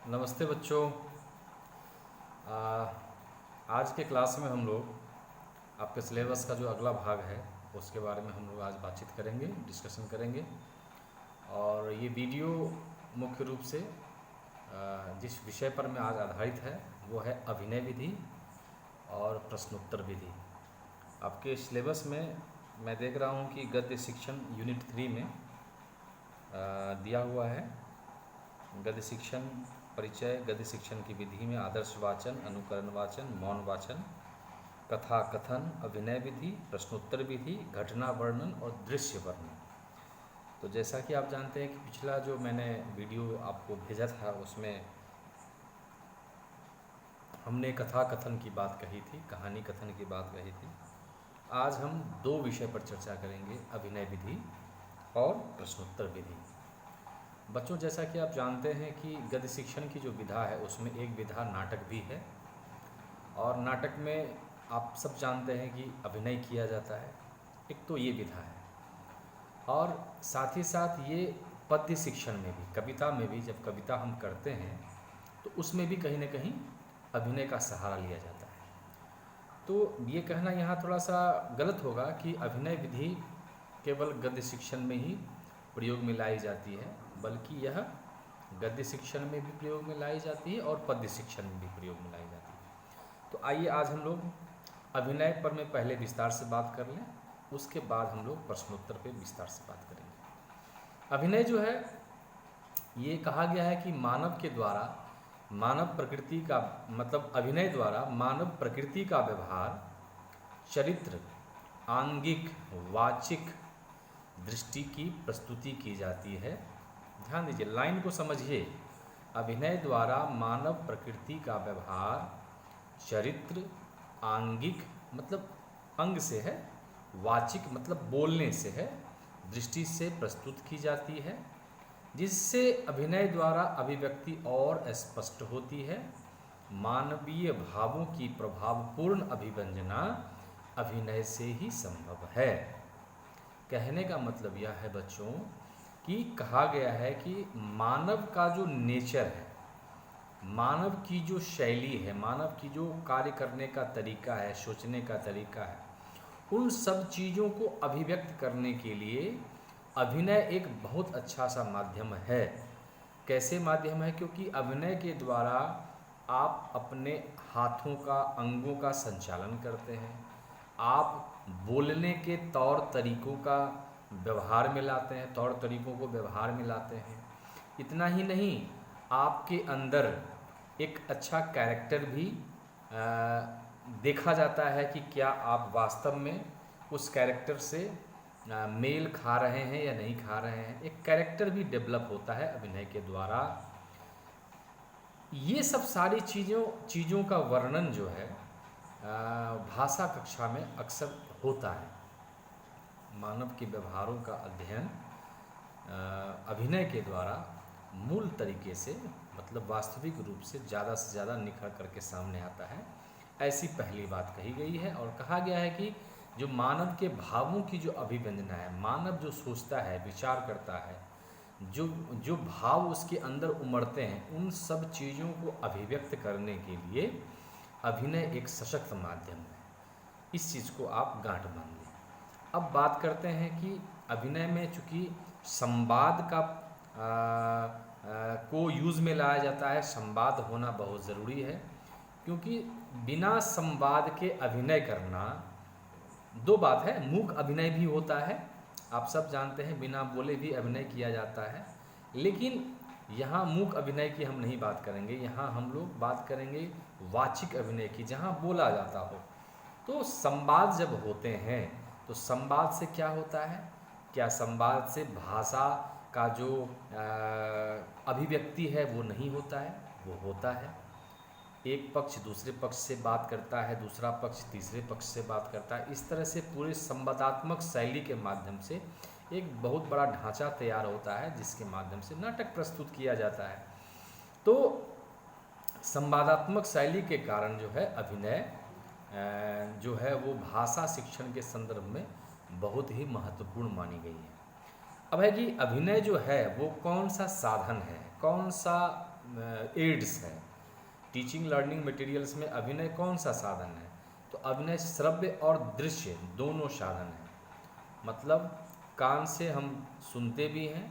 नमस्ते बच्चों। आ, आज के क्लास में हम लोग आपके सिलेबस का जो अगला भाग है उसके बारे में हम लोग आज बातचीत करेंगे, डिस्कशन करेंगे। और ये वीडियो मुख्य रूप से जिस विषय पर मैं आज आधारित है वो है अभिनय विधि और प्रश्नोत्तर विधि। आपके सिलेबस में मैं देख रहा हूँ कि गद्य शिक्षण यूनिट 3 में दिया हुआ है गद्य शिक्षण परिचय, गद्य शिक्षण की विधि में आदर्श वाचन, अनुकरण वाचन, मौन वाचन, कथा कथन, अभिनय विधि, प्रश्नोत्तर विधि, घटना वर्णन और दृश्य वर्णन। तो जैसा कि आप जानते हैं कि पिछला जो मैंने वीडियो आपको भेजा था उसमें हमने कथा कथन की बात कही थी, कहानी कथन की बात कही थी। आज हम दो विषय पर चर्चा करेंगे, अभिनय विधि और प्रश्नोत्तर विधि। बच्चों, जैसा कि आप जानते हैं कि गद्य शिक्षण की जो विधा है उसमें एक विधा नाटक भी है। और नाटक में आप सब जानते हैं कि अभिनय किया जाता है, एक तो ये विधा है। और साथ ही साथ ये पद्य शिक्षण में भी, कविता में भी जब कविता हम करते हैं तो उसमें भी कहीं ना कहीं अभिनय का सहारा लिया जाता है। तो ये कहना यहाँ थोड़ा सा गलत होगा कि अभिनय विधि केवल गद्य शिक्षण में ही प्रयोग में लाई जाती है, बल्कि यह गद्य शिक्षण में भी प्रयोग में लाई जाती है और पद्य शिक्षण में भी प्रयोग में लाई जाती है। तो आइए आज हम लोग अभिनय पर में पहले विस्तार से बात कर लें, उसके बाद हम लोग प्रश्नोत्तर पे विस्तार से बात करेंगे। अभिनय जो है, ये कहा गया है कि मानव के द्वारा मानव प्रकृति का मतलब अभिनय द्वारा मानव प्रकृति का व्यवहार, चरित्र, आंगिक, वाचिक दृष्टि की प्रस्तुति की जाती है। ध्यान दीजिए, लाइन को समझिए। अभिनय द्वारा मानव प्रकृति का व्यवहार, चरित्र, आंगिक मतलब अंग से है, वाचिक मतलब बोलने से है, दृष्टि से प्रस्तुत की जाती है, जिससे अभिनय द्वारा अभिव्यक्ति और स्पष्ट होती है। मानवीय भावों की प्रभावपूर्ण अभिव्यंजना अभिनय से ही संभव है। कहने का मतलब यह है बच्चों कि कहा गया है कि मानव का जो नेचर है, मानव की जो शैली है, मानव की जो कार्य करने का तरीका है, सोचने का तरीका है, उन सब चीज़ों को अभिव्यक्त करने के लिए अभिनय एक बहुत अच्छा सा माध्यम है। कैसे माध्यम है? क्योंकि अभिनय के द्वारा आप अपने हाथों का, अंगों का संचालन करते हैं, आप बोलने के तौर तरीकों का व्यवहार में लाते हैं, तौर तरीकों को व्यवहार में लाते हैं। इतना ही नहीं, आपके अंदर एक अच्छा कैरेक्टर भी देखा जाता है कि क्या आप वास्तव में उस कैरेक्टर से मेल खा रहे हैं या नहीं खा रहे हैं। एक कैरेक्टर भी डेवलप होता है अभिनय के द्वारा। ये सब सारी चीज़ों का वर्णन जो है भाषा कक्षा में अक्सर होता है। मानव के व्यवहारों का अध्ययन अभिनय के द्वारा मूल तरीके से मतलब वास्तविक रूप से ज़्यादा निखर करके सामने आता है, ऐसी पहली बात कही गई है। और कहा गया है कि जो मानव के भावों की जो अभिव्यंजना है, मानव जो सोचता है, विचार करता है, जो जो भाव उसके अंदर उमड़ते हैं, उन सब चीज़ों को अभिव्यक्त करने के लिए अभिनय एक सशक्त माध्यम है। इस चीज़ को आप गांठ बांध लें। अब बात करते हैं कि अभिनय में चूँकि संवाद का को यूज़ में लाया जाता है, संवाद होना बहुत ज़रूरी है, क्योंकि बिना संवाद के अभिनय करना, दो बात है, मूक अभिनय भी होता है, आप सब जानते हैं, बिना बोले भी अभिनय किया जाता है। लेकिन यहाँ मूक अभिनय की हम नहीं बात करेंगे, यहाँ हम लोग बात करेंगे वाचिक अभिनय की, जहाँ बोला जाता हो। तो संवाद जब होते हैं तो संवाद से क्या होता है? क्या संवाद से भाषा का जो अभिव्यक्ति है वो नहीं होता है? वो होता है। एक पक्ष दूसरे पक्ष से बात करता है, दूसरा पक्ष तीसरे पक्ष से बात करता है। इस तरह से पूरे संवादात्मक शैली के माध्यम से एक बहुत बड़ा ढांचा तैयार होता है, जिसके माध्यम से नाटक प्रस्तुत किया जाता है। तो संवादात्मक शैली के कारण जो है अभिनय जो है वो भाषा शिक्षण के संदर्भ में बहुत ही महत्वपूर्ण मानी गई है। अब है कि अभिनय जो है वो कौन सा साधन है, कौन सा एड्स है। टीचिंग लर्निंग मटेरियल्स में अभिनय कौन सा साधन है? तो अभिनय श्रव्य और दृश्य दोनों साधन है। मतलब कान से हम सुनते भी हैं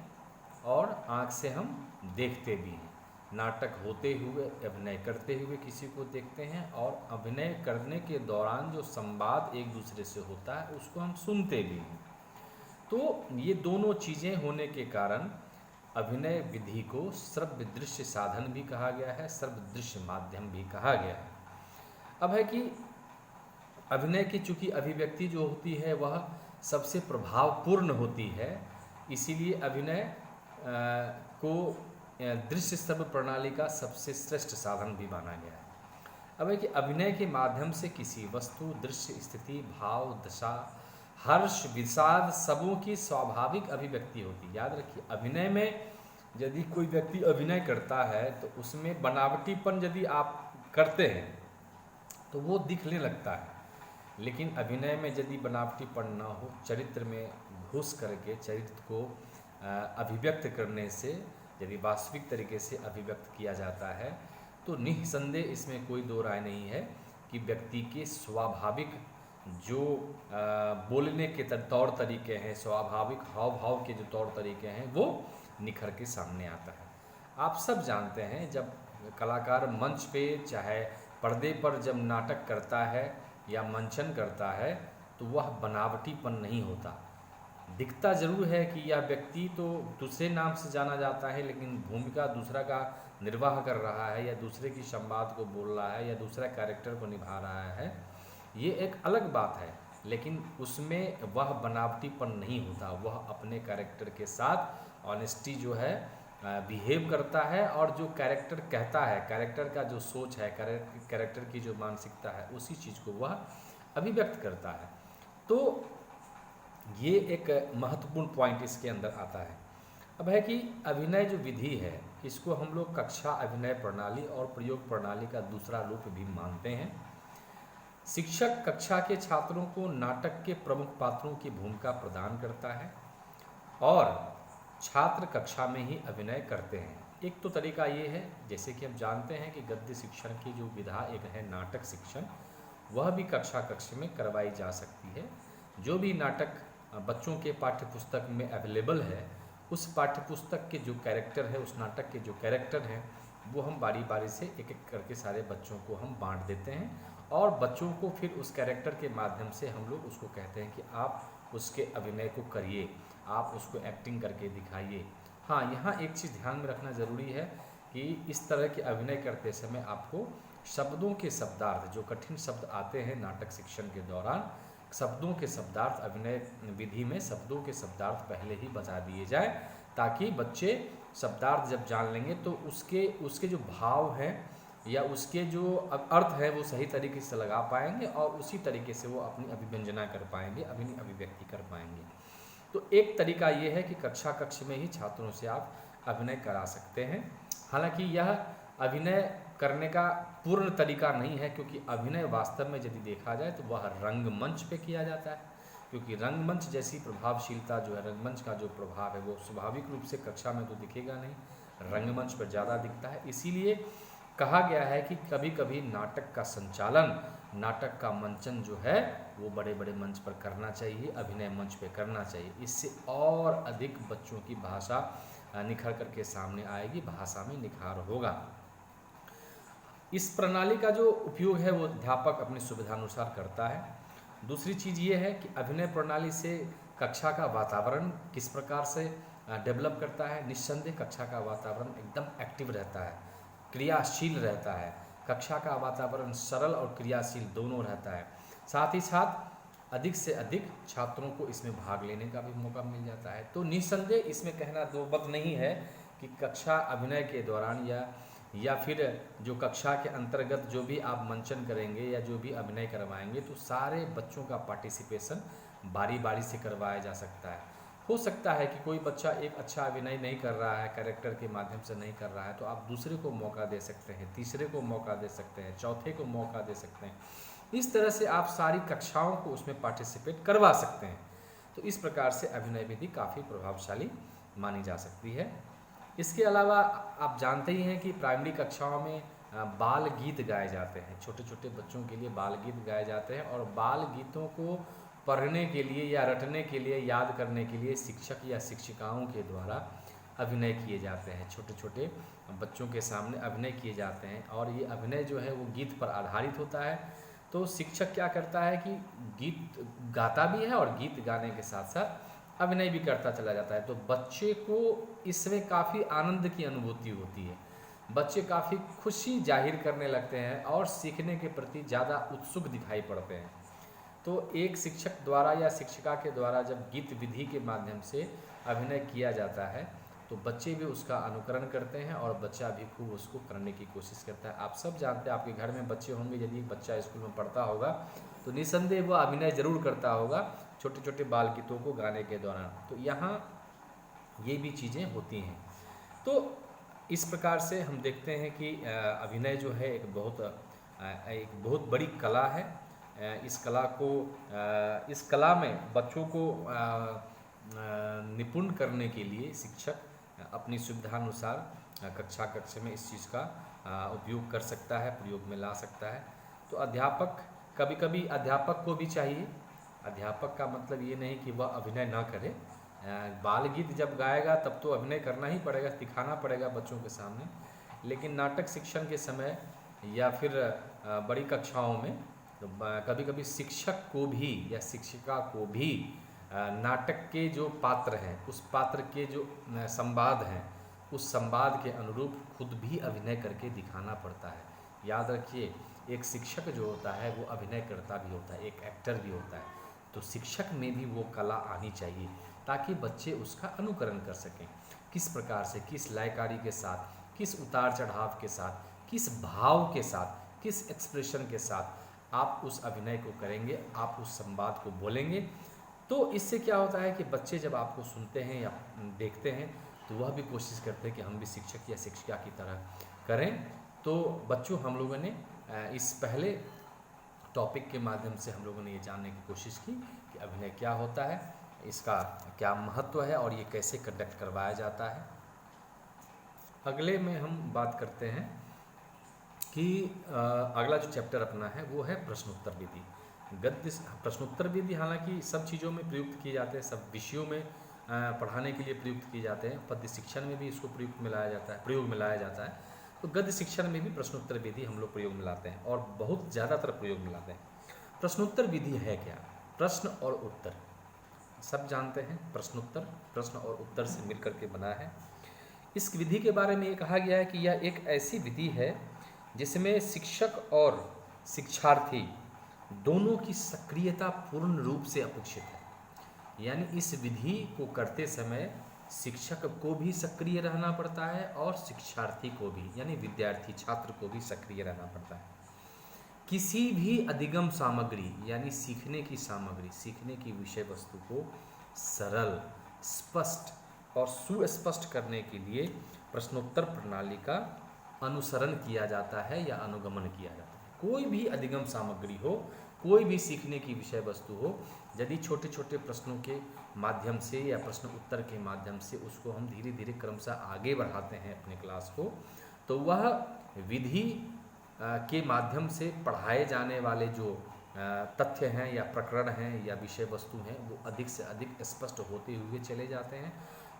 और आँख से हम देखते भी हैं। नाटक होते हुए, अभिनय करते हुए किसी को देखते हैं, और अभिनय करने के दौरान जो संवाद एक दूसरे से होता है उसको हम सुनते भी हैं। तो ये दोनों चीज़ें होने के कारण अभिनय विधि को श्रव्य दृश्य साधन भी कहा गया है, श्रव्य दृश्य माध्यम भी कहा गया है। अब है कि अभिनय की चूँकि अभिव्यक्ति जो होती है वह सबसे प्रभावपूर्ण होती है, इसीलिए अभिनय को दृश्य श्रव्य प्रणाली का सबसे श्रेष्ठ साधन भी माना गया है। अब है कि अभिनय के माध्यम से किसी वस्तु, दृश्य, स्थिति, भाव, दशा, हर्ष, विषाद सबों की स्वाभाविक अभिव्यक्ति होती है। याद रखिए, अभिनय में यदि कोई व्यक्ति अभिनय करता है तो उसमें बनावटीपन यदि आप करते हैं तो वो दिखने लगता है, लेकिन अभिनय में यदि बनावटीपन ना हो, चरित्र में घुस करके चरित्र को अभिव्यक्त करने से यदि वास्तविक तरीके से अभिव्यक्त किया जाता है तो निःसंदेह इसमें कोई दो राय नहीं है कि व्यक्ति के स्वाभाविक जो बोलने के तौर तरीके हैं, स्वाभाविक हाव भाव के जो तौर तरीके हैं वो निखर के सामने आता है। आप सब जानते हैं जब कलाकार मंच पे चाहे पर्दे पर जब नाटक करता है या मंचन करता है तो वह बनावटीपन नहीं होता। दिखता जरूर है कि यह व्यक्ति तो दूसरे नाम से जाना जाता है, लेकिन भूमिका दूसरा का निर्वाह कर रहा है या दूसरे की संवाद को बोल रहा है या दूसरा कैरेक्टर को निभा रहा है, ये एक अलग बात है, लेकिन उसमें वह बनावटीपन नहीं होता। वह अपने कैरेक्टर के साथ ऑनेस्टी जो है बिहेव करता है, और जो कैरेक्टर कहता है, कैरेक्टर का जो सोच है, कैरेक्टर की जो मानसिकता है, उसी चीज़ को वह अभिव्यक्त करता है। तो ये एक महत्वपूर्ण पॉइंट इसके अंदर आता है। अब है कि अभिनय जो विधि है इसको हम लोग कक्षा अभिनय प्रणाली और प्रयोग प्रणाली का दूसरा रूप भी मानते हैं। शिक्षक कक्षा के छात्रों को नाटक के प्रमुख पात्रों की भूमिका प्रदान करता है और छात्र कक्षा में ही अभिनय करते हैं। एक तो तरीका ये है, जैसे कि हम जानते हैं कि गद्य शिक्षण की जो विधा एक है नाटक शिक्षण, वह भी कक्षा कक्ष में करवाई जा सकती है। जो भी नाटक बच्चों के पाठ्य पुस्तक में अवेलेबल है, उस पाठ्य पुस्तक के जो कैरेक्टर है, उस नाटक के जो कैरेक्टर हैं, वो हम बारी बारी से एक एक करके सारे बच्चों को हम बांट देते हैं, और बच्चों को फिर उस कैरेक्टर के माध्यम से हम लोग उसको कहते हैं कि आप उसके अभिनय को करिए, आप उसको एक्टिंग करके दिखाइए। हाँ, यहाँ एक चीज़ ध्यान में रखना ज़रूरी है कि इस तरह के अभिनय करते समय आपको शब्दों के शब्दार्थ, जो कठिन शब्द आते हैं नाटक शिक्षण के दौरान, शब्दों के शब्दार्थ अभिनय विधि में शब्दों के शब्दार्थ पहले ही बता दिए जाए, ताकि बच्चे शब्दार्थ जब जान लेंगे तो उसके जो भाव हैं या उसके जो अर्थ है वो सही तरीके से लगा पाएंगे, और उसी तरीके से वो अपनी अभिव्यंजना कर पाएंगे, अपनी अभिव्यक्ति कर पाएंगे। तो एक तरीका ये है कि कक्षा कक्ष में ही छात्रों से आप अभिनय करा सकते हैं। हालांकि यह अभिनय करने का पूर्ण तरीका नहीं है, क्योंकि अभिनय वास्तव में यदि देखा जाए तो वह रंगमंच पे किया जाता है, क्योंकि रंगमंच जैसी प्रभावशीलता जो है, रंगमंच का जो प्रभाव है वो स्वाभाविक रूप से कक्षा में तो दिखेगा नहीं, रंगमंच पर ज़्यादा दिखता है। इसीलिए कहा गया है कि कभी कभी नाटक का संचालन, नाटक का मंचन जो है वो बड़े बड़े मंच पर करना चाहिए, अभिनय मंच पे करना चाहिए। इससे और अधिक बच्चों की भाषा निखर करके सामने आएगी, भाषा में निखार होगा। इस प्रणाली का जो उपयोग है वो अध्यापक अपनी सुविधानुसार करता है। दूसरी चीज़ ये है कि अभिनय प्रणाली से कक्षा का वातावरण किस प्रकार से डेवलप करता है। निस्संदेह कक्षा का वातावरण एकदम एक्टिव रहता है, क्रियाशील रहता है। कक्षा का वातावरण सरल और क्रियाशील दोनों रहता है। साथ ही साथ अधिक से अधिक छात्रों को इसमें भाग लेने का भी मौका मिल जाता है। तो निस्संदेह इसमें कहना दो मत नहीं है कि कक्षा अभिनय के दौरान या फिर जो कक्षा के अंतर्गत जो भी आप मंचन करेंगे या जो भी अभिनय करवाएंगे तो सारे बच्चों का पार्टिसिपेशन बारी बारी से करवाया जा सकता है। हो सकता है कि कोई बच्चा एक अच्छा अभिनय नहीं कर रहा है, कैरेक्टर के माध्यम से नहीं कर रहा है, तो आप दूसरे को मौका दे सकते हैं, तीसरे को मौका दे सकते हैं, चौथे को मौका दे सकते हैं। इस तरह से आप सारी कक्षाओं को उसमें पार्टिसिपेट करवा सकते हैं। तो इस प्रकार से अभिनय विधि काफ़ी प्रभावशाली मानी जा सकती है। इसके अलावा आप जानते ही हैं कि प्राइमरी कक्षाओं में बाल गीत गाए जाते हैं। छोटे छोटे बच्चों के लिए बाल गीत गाए जाते हैं और बाल गीतों को पढ़ने के लिए या रटने के लिए, याद करने के लिए शिक्षक या शिक्षिकाओं के द्वारा अभिनय किए जाते हैं। छोटे छोटे बच्चों के सामने अभिनय किए जाते हैं और ये अभिनय जो है वो गीत पर आधारित होता है। तो शिक्षक क्या करता है कि गीत गाता भी है और गीत गाने के साथ साथ अभिनय भी करता चला जाता है। तो बच्चे को इसमें काफ़ी आनंद की अनुभूति होती है, बच्चे काफ़ी खुशी जाहिर करने लगते हैं और सीखने के प्रति ज़्यादा उत्सुक दिखाई पड़ते हैं। तो एक शिक्षक द्वारा या शिक्षिका के द्वारा जब गीत विधि के माध्यम से अभिनय किया जाता है तो बच्चे भी उसका अनुकरण करते हैं और बच्चा भी खूब उसको करने की कोशिश करता है। आप सब जानते हैं, आपके घर में बच्चे होंगे, यदि बच्चा स्कूल में पढ़ता होगा तो निसंदेह वो अभिनय जरूर करता होगा छोटे छोटे बाल गीतों को गाने के दौरान। तो यहाँ ये भी चीज़ें होती हैं। तो इस प्रकार से हम देखते हैं कि अभिनय जो है एक बहुत बड़ी कला है। इस कला में बच्चों को निपुण करने के लिए शिक्षक अपनी सुविधानुसार कक्ष में इस चीज़ का उपयोग कर सकता है, प्रयोग में ला सकता है। तो अध्यापक, कभी कभी अध्यापक को भी चाहिए, अध्यापक का मतलब ये नहीं कि वह अभिनय ना करे। बाल गीत जब गाएगा तब तो अभिनय करना ही पड़ेगा, दिखाना पड़ेगा बच्चों के सामने। लेकिन नाटक शिक्षण के समय या फिर बड़ी कक्षाओं में तो कभी कभी शिक्षक को भी या शिक्षिका को भी नाटक के जो पात्र हैं, उस पात्र के जो संवाद हैं, उस संवाद के अनुरूप खुद भी अभिनय करके दिखाना पड़ता है। याद रखिए, एक शिक्षक जो होता है वो अभिनय करता भी होता है, एक एक्टर भी होता है। तो शिक्षक में भी वो कला आनी चाहिए ताकि बच्चे उसका अनुकरण कर सकें। किस प्रकार से, किस लायकारी के साथ, किस उतार चढ़ाव के साथ, किस भाव के साथ, किस एक्सप्रेशन के साथ आप उस अभिनय को करेंगे, आप उस संवाद को बोलेंगे। तो इससे क्या होता है कि बच्चे जब आपको सुनते हैं या देखते हैं तो वह भी कोशिश करते हैं कि हम भी शिक्षक या शिक्षिका की तरह करें। तो बच्चों, हम लोगों ने इस पहले टॉपिक के माध्यम से हम लोगों ने ये जानने की कोशिश की कि अभिनय क्या होता है, इसका क्या महत्व है और ये कैसे कंडक्ट करवाया जाता है। अगले में हम बात करते हैं कि अगला जो चैप्टर अपना है वो है प्रश्नोत्तर विधि। गद्य प्रश्नोत्तर विधि हालांकि सब चीज़ों में प्रयुक्त किए जाते हैं, सब विषयों में पढ़ाने के लिए प्रयुक्त किए जाते हैं। पद्य शिक्षण में भी इसको प्रयोग में लाया जाता है। तो गद्य शिक्षण में भी प्रश्नोत्तर विधि हम लोग प्रयोग में लाते हैं और बहुत ज़्यादातर प्रयोग में लाते हैं। प्रश्नोत्तर विधि है क्या? प्रश्न और उत्तर, सब जानते हैं। प्रश्नोत्तर प्रश्न और उत्तर से मिलकर के बना है। इस विधि के बारे में ये कहा गया है कि यह एक ऐसी विधि है जिसमें शिक्षक और शिक्षार्थी दोनों की सक्रियता पूर्ण रूप से अपेक्षित है। यानी इस विधि को करते समय शिक्षक को भी सक्रिय रहना पड़ता है और शिक्षार्थी को भी, यानी विद्यार्थी छात्र को भी सक्रिय रहना पड़ता है। किसी भी अधिगम सामग्री यानी सीखने की सामग्री, सीखने की विषय वस्तु को सरल, स्पष्ट और सुस्पष्ट करने के लिए प्रश्नोत्तर प्रणाली का अनुसरण किया जाता है या अनुगमन किया जाता है। कोई भी अधिगम सामग्री हो, कोई भी सीखने की विषय वस्तु हो, यदि छोटे छोटे प्रश्नों के माध्यम से या प्रश्न उत्तर के माध्यम से उसको हम धीरे धीरे क्रमशः आगे बढ़ाते हैं अपने क्लास को, तो वह विधि के माध्यम से पढ़ाए जाने वाले जो तथ्य हैं या प्रकरण हैं या विषय वस्तु हैं वो अधिक से अधिक स्पष्ट होते हुए चले जाते हैं।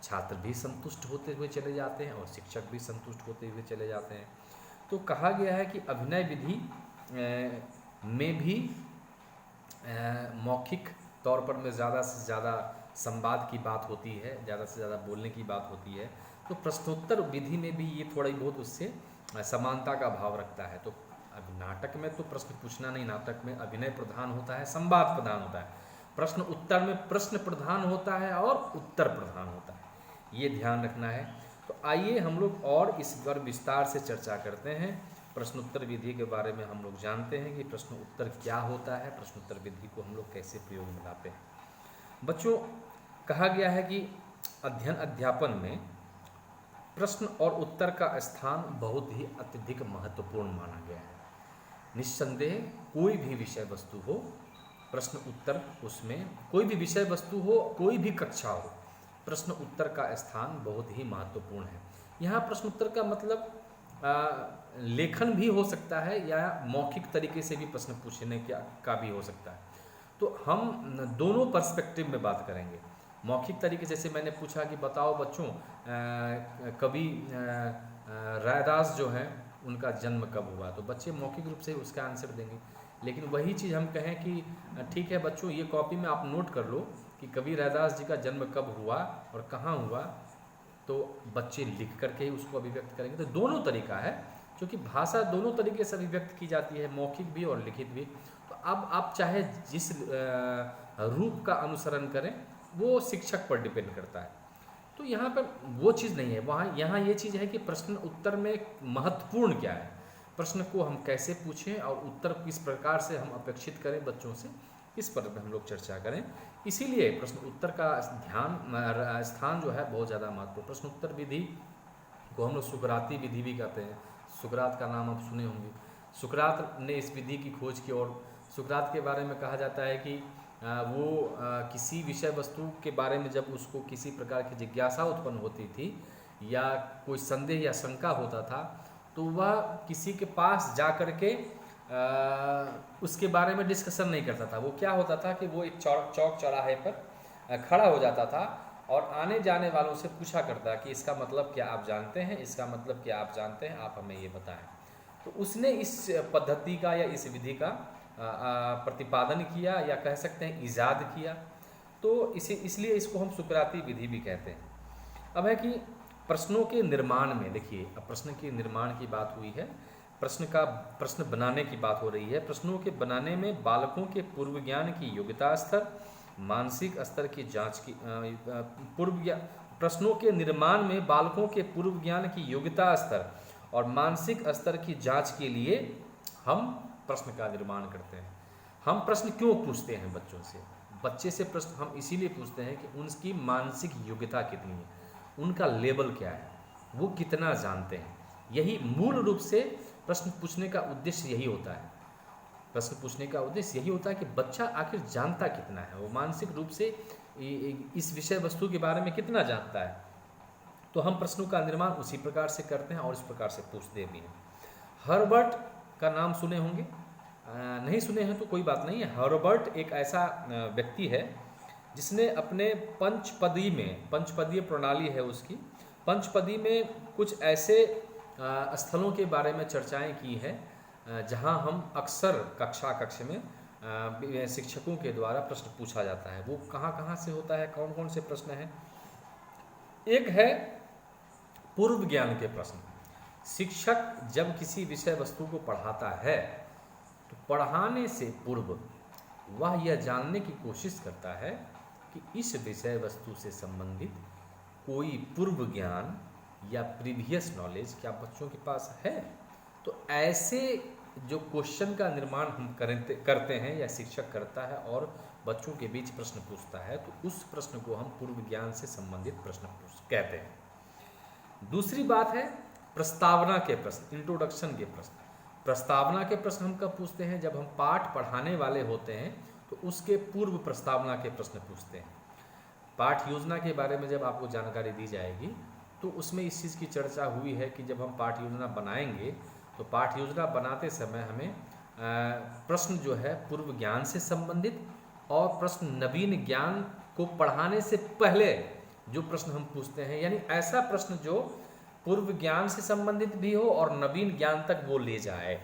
छात्र भी संतुष्ट होते हुए चले जाते हैं और शिक्षक भी संतुष्ट होते हुए चले जाते हैं। तो कहा गया है कि अभिनय विधि में भी मौखिक तौर पर में ज़्यादा से ज़्यादा संवाद की बात होती है, ज़्यादा से ज़्यादा बोलने की बात होती है। तो प्रश्नोत्तर विधि में भी ये थोड़ी बहुत उससे समानता का भाव रखता है। तो अब नाटक में तो प्रश्न पूछना नहीं, नाटक में अभिनय प्रधान होता है, संवाद प्रधान होता है। प्रश्न उत्तर में प्रश्न प्रधान होता है और उत्तर प्रधान होता है, ये ध्यान रखना है। तो आइए हम लोग और इस पर विस्तार से चर्चा करते हैं। प्रश्नोत्तर विधि के बारे में हम लोग जानते हैं कि प्रश्न उत्तर क्या होता है, प्रश्नोत्तर विधि को हम लोग कैसे प्रयोग में लाते हैं। बच्चों, कहा गया है कि अध्ययन अध्यापन में प्रश्न और उत्तर का स्थान बहुत ही अत्यधिक महत्वपूर्ण माना गया है। निस्संदेह कोई भी विषय वस्तु हो, प्रश्न उत्तर, उसमें कोई भी विषय वस्तु हो, कोई भी कक्षा हो, प्रश्न उत्तर का स्थान बहुत ही महत्वपूर्ण है। यहाँ प्रश्न उत्तर का मतलब लेखन भी हो सकता है या मौखिक तरीके से भी प्रश्न पूछने का भी हो सकता है। तो हम दोनों पर्सपेक्टिव में बात करेंगे। मौखिक तरीके जैसे मैंने पूछा कि बताओ बच्चों कवि रैदास जो है उनका जन्म कब हुआ, तो बच्चे मौखिक रूप से उसका आंसर देंगे। लेकिन वही चीज़ हम कहें कि ठीक है बच्चों ये कॉपी में आप नोट कर लो कि कवि रैदास जी का जन्म कब हुआ और कहाँ हुआ, तो बच्चे लिख करके ही उसको अभिव्यक्त करेंगे। तो दोनों तरीका है, क्योंकि भाषा दोनों तरीके से अभिव्यक्त की जाती है, मौखिक भी और लिखित भी। तो अब आप चाहे जिस रूप का अनुसरण करें वो शिक्षक पर डिपेंड करता है। तो यहाँ पर वो चीज़ नहीं है, वहाँ यहाँ ये चीज़ है कि प्रश्न उत्तर में महत्वपूर्ण क्या है, प्रश्न को हम कैसे पूछें और उत्तर किस प्रकार से हम अपेक्षित करें बच्चों से, इस पर हम लोग चर्चा करें। इसीलिए प्रश्न उत्तर का स्थान जो है बहुत ज़्यादा महत्वपूर्ण। प्रश्न उत्तर विधि को हम लोग सुकराती विधि भी कहते हैं। सुकरात का नाम आप सुने होंगे। सुकरात ने इस विधि की खोज की और सुकरात के बारे में कहा जाता है कि वो किसी विषय वस्तु के बारे में जब उसको किसी प्रकार की जिज्ञासा उत्पन्न होती थी या कोई संदेह या शंका होता था, तो वह किसी के पास जा कर के उसके बारे में डिस्कशन नहीं करता था। वो क्या होता था कि वो एक चौक चौराहे पर खड़ा हो जाता था और आने जाने वालों से पूछा करता कि इसका मतलब क्या आप जानते हैं, इसका मतलब क्या आप जानते हैं, आप हमें ये बताएं। तो उसने इस पद्धति का या इस विधि का प्रतिपादन किया या कह सकते हैं ईजाद किया। तो इसलिए इसको हम सुकराती विधि भी कहते हैं। अब है कि प्रश्नों के निर्माण में देखिए, अब प्रश्न के निर्माण की बात हुई है, प्रश्न बनाने की बात हो रही है। प्रश्नों के बनाने में बालकों के पूर्व ज्ञान की योग्यता स्तर, मानसिक स्तर की जांच की प्रश्नों के निर्माण में बालकों के पूर्व ज्ञान की योग्यता स्तर और मानसिक स्तर की जांच के लिए हम प्रश्न का निर्माण करते हैं। हम प्रश्न क्यों पूछते हैं बच्चों से? बच्चे से प्रश्न हम इसीलिए पूछते हैं कि उनकी मानसिक योग्यता कितनी है, उनका लेवल क्या है, वो कितना जानते हैं। यही मूल रूप से प्रश्न पूछने का उद्देश्य यही होता है। प्रश्न पूछने का उद्देश्य यही होता है कि बच्चा आखिर जानता कितना है, वो मानसिक रूप से इस विषय वस्तु के बारे में कितना जानता है। तो हम प्रश्नों का निर्माण उसी प्रकार से करते हैं और इस प्रकार से पूछते भी हैं। हर्बर्ट का नाम सुने होंगे, नहीं सुने हैं तो कोई बात नहीं है। हर्बर्ट एक ऐसा व्यक्ति है जिसने अपने पंचपदीय प्रणाली है उसकी, पंचपदी में कुछ ऐसे स्थलों के बारे में चर्चाएं की है जहां हम अक्सर कक्ष में शिक्षकों के द्वारा प्रश्न पूछा जाता है। वो कहाँ से होता है, कौन कौन से प्रश्न हैं? एक है पूर्व ज्ञान के प्रश्न। शिक्षक जब किसी विषय वस्तु को पढ़ाता है तो पढ़ाने से पूर्व वह यह जानने की कोशिश करता है कि इस विषय वस्तु से संबंधित कोई पूर्व ज्ञान या प्रीवियस नॉलेज क्या बच्चों के पास है। तो ऐसे जो क्वेश्चन का निर्माण हम करते हैं या शिक्षक करता है और बच्चों के बीच प्रश्न पूछता है, तो उस प्रश्न को हम पूर्व ज्ञान से संबंधित प्रश्न कहते हैं। दूसरी बात है प्रस्तावना के प्रश्न, इंट्रोडक्शन के प्रश्न। प्रस्तावना के प्रश्न हम कब पूछते हैं? जब हम पाठ पढ़ाने वाले होते हैं तो उसके पूर्व प्रस्तावना के प्रश्न पूछते हैं। पाठ योजना के बारे में जब आपको जानकारी दी जाएगी तो उसमें इस चीज़ की चर्चा हुई है कि जब हम पाठ योजना बनाएंगे तो पाठ योजना बनाते समय हमें प्रश्न जो है पूर्व ज्ञान से संबंधित और प्रश्न नवीन ज्ञान को पढ़ाने से पहले जो प्रश्न हम पूछते हैं, यानी ऐसा प्रश्न जो पूर्व ज्ञान से संबंधित भी हो और नवीन ज्ञान तक वो ले जाए।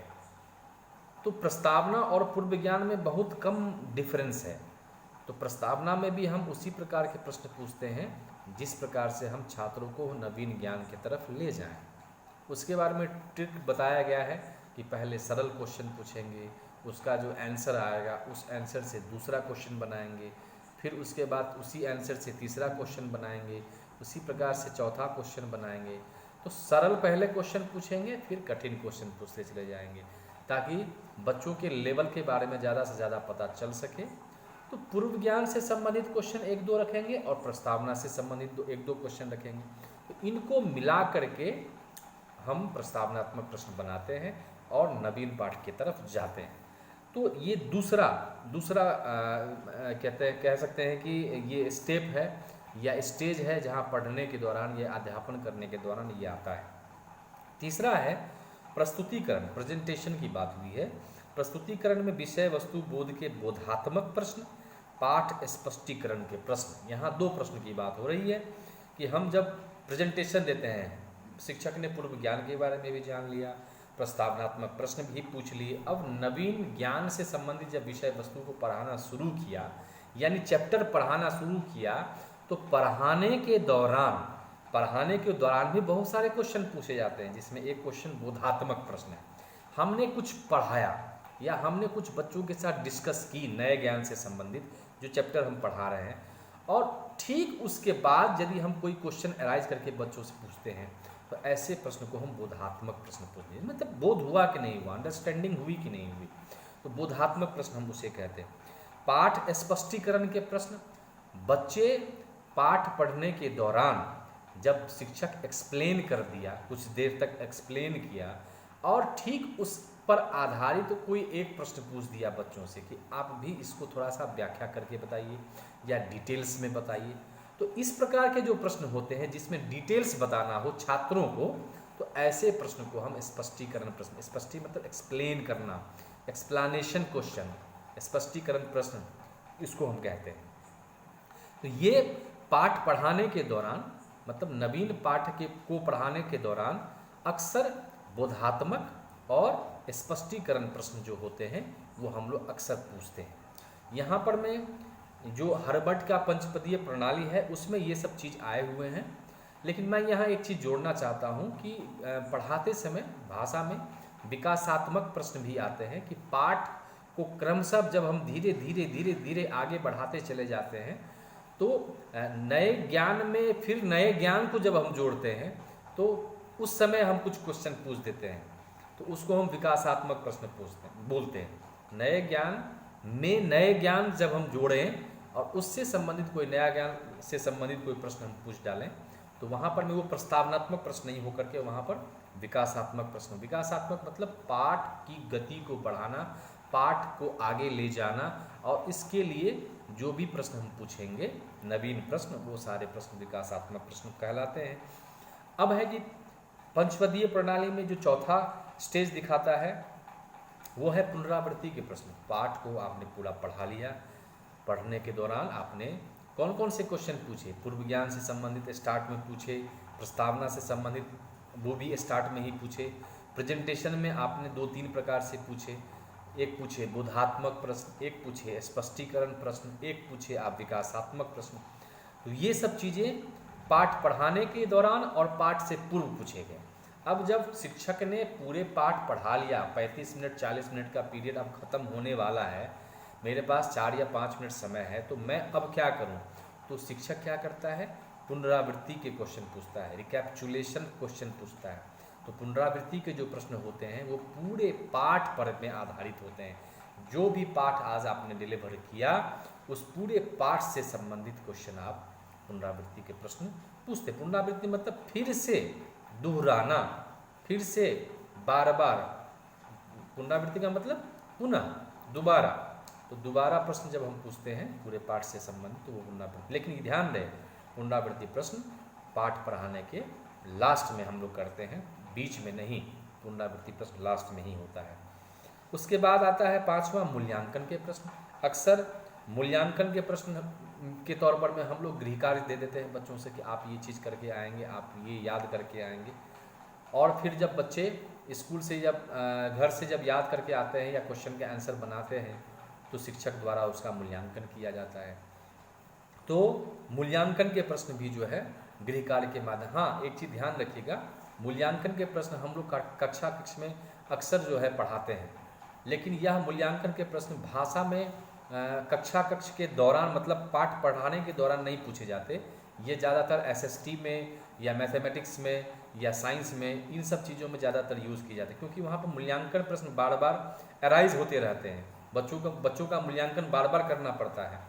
तो प्रस्तावना और पूर्व ज्ञान में बहुत कम डिफरेंस है। तो प्रस्तावना में भी हम उसी प्रकार के प्रश्न पूछते हैं जिस प्रकार से हम छात्रों को नवीन ज्ञान की तरफ ले जाएं। उसके बारे में ट्रिक बताया गया है कि पहले सरल क्वेश्चन पूछेंगे, उसका जो आंसर आएगा उस आंसर से दूसरा क्वेश्चन बनाएंगे, फिर उसके बाद उसी आंसर से तीसरा क्वेश्चन बनाएंगे, उसी प्रकार से चौथा क्वेश्चन बनाएंगे। तो सरल पहले क्वेश्चन पूछेंगे, फिर कठिन क्वेश्चन पूछते चले जाएंगे ताकि बच्चों के लेवल के बारे में ज़्यादा से ज़्यादा पता चल सके। तो पूर्व ज्ञान से संबंधित क्वेश्चन 1-2 रखेंगे और प्रस्तावना से संबंधित 1-2 क्वेश्चन रखेंगे। तो इनको मिला करके हम प्रस्तावनात्मक प्रश्न बनाते हैं और नवीन पाठ की तरफ जाते हैं। तो ये दूसरा कह सकते हैं कि ये स्टेप है या स्टेज है जहाँ पढ़ने के दौरान या अध्यापन करने के दौरान ये आता है। तीसरा है प्रस्तुतिकरण, प्रेजेंटेशन की बात हुई है। प्रस्तुतिकरण में विषय वस्तु बोध के बोधात्मक प्रश्न, पाठ स्पष्टीकरण के प्रश्न। यहाँ दो प्रश्न की बात हो रही है कि हम जब प्रेजेंटेशन देते हैं, शिक्षक ने पूर्व ज्ञान के बारे में भी जान लिया, प्रस्तावनात्मक प्रश्न भी पूछ लिए, अब नवीन ज्ञान से संबंधित जब विषय वस्तु को पढ़ाना शुरू किया, यानी चैप्टर पढ़ाना शुरू किया, तो पढ़ाने के दौरान भी बहुत सारे क्वेश्चन पूछे जाते हैं, जिसमें एक क्वेश्चन बोधात्मक प्रश्न है। हमने कुछ पढ़ाया या हमने कुछ बच्चों के साथ डिस्कस की नए ज्ञान से संबंधित जो चैप्टर हम पढ़ा रहे हैं, और ठीक उसके बाद यदि हम कोई क्वेश्चन अराइज करके बच्चों से पूछते हैं, तो ऐसे प्रश्न को हम बोधात्मक प्रश्न पूछते हैं। मतलब बोध हुआ कि नहीं हुआ, अंडरस्टैंडिंग हुई कि नहीं हुई, तो बोधात्मक प्रश्न हम उसे कहते हैं। पाठ स्पष्टीकरण के प्रश्न, बच्चे पाठ पढ़ने के दौरान जब शिक्षक एक्सप्लेन कर दिया, कुछ देर तक एक्सप्लेन किया, और ठीक उस पर आधारित तो कोई एक प्रश्न पूछ दिया बच्चों से कि आप भी इसको थोड़ा सा व्याख्या करके बताइए या डिटेल्स में बताइए, तो इस प्रकार के जो प्रश्न होते हैं जिसमें डिटेल्स बताना हो छात्रों को, तो ऐसे प्रश्न को हम स्पष्टीकरण प्रश्न, स्पष्टी मतलब एक्सप्लेन करना, एक्सप्लेनेशन क्वेश्चन, स्पष्टीकरण प्रश्न, इसको हम कहते हैं। तो ये पाठ पढ़ाने के दौरान, मतलब नवीन पाठ को पढ़ाने के दौरान अक्सर बोधात्मक और स्पष्टीकरण प्रश्न जो होते हैं वो हम लोग अक्सर पूछते हैं। यहाँ पर मैं जो हर्बर्ट का पंचपदीय प्रणाली है उसमें ये सब चीज़ आए हुए हैं, लेकिन मैं यहाँ एक चीज़ जोड़ना चाहता हूँ कि पढ़ाते समय भाषा में विकासात्मक प्रश्न भी आते हैं कि पाठ को क्रमशः जब हम धीरे धीरे आगे बढ़ाते चले जाते हैं, तो नए ज्ञान में फिर नए ज्ञान को जब हम जोड़ते हैं तो उस समय हम कुछ क्वेश्चन पूछ देते हैं, तो उसको हम विकासात्मक प्रश्न बोलते हैं। नए ज्ञान में नए ज्ञान जब हम जोड़ें और उससे संबंधित कोई नया ज्ञान से संबंधित कोई प्रश्न हम पूछ डालें, तो वहाँ पर वो प्रस्तावनात्मक प्रश्न नहीं होकर के वहाँ पर विकासात्मक प्रश्न। विकासात्मक मतलब पाठ की गति को बढ़ाना, पाठ को आगे ले जाना, और इसके लिए जो भी प्रश्न हम पूछेंगे नवीन प्रश्न, वो सारे प्रश्न विकासात्मक प्रश्न कहलाते हैं। अब है कि पंचपदीय प्रणाली में जो चौथा स्टेज दिखाता है वो है पुनरावृत्ति के प्रश्न। पाठ को आपने पूरा पढ़ा लिया, पढ़ने के दौरान आपने कौन कौन से क्वेश्चन पूछे, पूर्व ज्ञान से संबंधित स्टार्ट में पूछे, प्रस्तावना से संबंधित वो भी स्टार्ट में ही पूछे, प्रेजेंटेशन में आपने 2-3 प्रकार से पूछे, एक पूछे बोधात्मक प्रश्न, एक पूछे स्पष्टीकरण प्रश्न, एक पूछे आप विकासात्मक प्रश्न। तो ये सब चीज़ें पाठ पढ़ाने के दौरान और पाठ से पूर्व पूछे गए। अब जब शिक्षक ने पूरे पाठ पढ़ा लिया, 35 मिनट 40 मिनट का पीरियड अब ख़त्म होने वाला है, मेरे पास 4 या 5 मिनट समय है, तो मैं अब क्या करूं? तो शिक्षक क्या करता है? पुनरावृत्ति के क्वेश्चन पूछता है, रिकैप्चुलेशन क्वेश्चन पूछता है। तो पुनरावृत्ति के जो प्रश्न होते हैं वो पूरे पाठ पर में आधारित होते हैं। जो भी पाठ आज आपने डिलीवर किया उस पूरे पाठ से संबंधित क्वेश्चन आप पुनरावृत्ति के प्रश्न पूछते। पुनरावृत्ति मतलब फिर से दोहराना, फिर से बार बार। पुनरावृत्ति का मतलब पुनः, दोबारा। तो दोबारा प्रश्न जब हम पूछते हैं पूरे पाठ से संबंधित, तो वो पुनरावृत्ति। लेकिन ध्यान रहे, पुनरावृत्ति प्रश्न पाठ पढ़ाने के लास्ट में हम लोग करते हैं, बीच में नहीं। पुनरावृत्ति प्रश्न लास्ट में ही होता है। उसके बाद आता है 5वां मूल्यांकन के प्रश्न। अक्सर मूल्यांकन के प्रश्न के तौर पर में हम लोग गृह कार्य दे देते हैं बच्चों से कि आप ये चीज़ करके आएंगे, आप ये याद करके आएंगे। और फिर जब बच्चे स्कूल से जब घर से जब याद करके आते हैं या क्वेश्चन के आंसर बनाते हैं, तो शिक्षक द्वारा उसका मूल्यांकन किया जाता है। तो मूल्यांकन के प्रश्न भी जो है गृह कार्य के माध्यम। हाँ, एक चीज़ ध्यान रखिएगा, मूल्यांकन के प्रश्न हम लोग कक्षा में अक्सर जो है पढ़ाते हैं, लेकिन यह मूल्यांकन के प्रश्न भाषा में कक्ष के दौरान, मतलब पाठ पढ़ाने के दौरान नहीं पूछे जाते। ये ज़्यादातर एसएसटी में या मैथमेटिक्स में या साइंस में, इन सब चीज़ों में ज़्यादातर यूज़ किए जाते हैं, क्योंकि वहाँ पर मूल्यांकन प्रश्न बार बार अराइज होते रहते हैं। बच्चों का मूल्यांकन बार बार करना पड़ता है,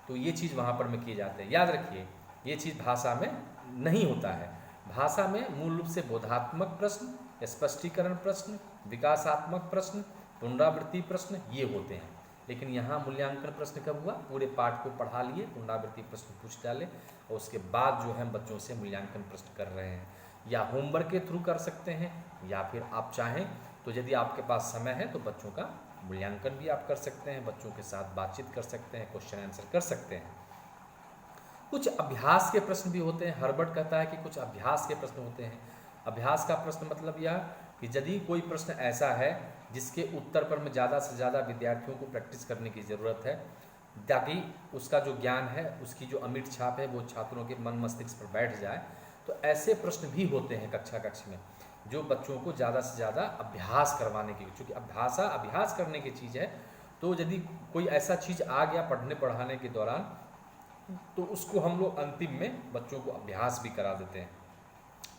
तो ये चीज़ वहाँ पर में किए जाते हैं। याद रखिए, ये चीज़ भाषा में नहीं होता है। भाषा में मूल रूप से बोधात्मक प्रश्न, स्पष्टीकरण प्रश्न, विकासात्मक प्रश्न, पुनरावृत्ति प्रश्न, ये होते हैं। लेकिन यहाँ मूल्यांकन प्रश्न कब हुआ, पूरे पाठ को पढ़ा लिए, पुनरावृत्ति प्रश्न पूछ डाले और उसके बाद जो है बच्चों से मूल्यांकन प्रश्न कर रहे हैं। या होमवर्क के थ्रू कर सकते हैं, या फिर आप चाहें तो यदि आपके पास समय है तो बच्चों का मूल्यांकन भी आप कर सकते हैं, बच्चों के साथ बातचीत कर सकते हैं, क्वेश्चन आंसर कर सकते हैं। कुछ अभ्यास के प्रश्न भी होते हैं। हर्बर्ट कहता है कि कुछ अभ्यास के प्रश्न होते हैं। अभ्यास का प्रश्न मतलब यह कि यदि कोई प्रश्न ऐसा है जिसके उत्तर पर में ज़्यादा से ज़्यादा विद्यार्थियों को प्रैक्टिस करने की ज़रूरत है, ताकि उसका जो ज्ञान है, उसकी जो अमिट छाप है वो छात्रों के मन मस्तिष्क पर बैठ जाए, तो ऐसे प्रश्न भी होते हैं कक्षा कक्ष में, जो बच्चों को ज़्यादा से ज़्यादा अभ्यास करवाने की, चूँकि अभ्यास करने की चीज़ है, तो यदि कोई ऐसा चीज़ आ गया पढ़ने पढ़ाने के दौरान, तो उसको हम लोग अंतिम में बच्चों को अभ्यास भी करा देते हैं।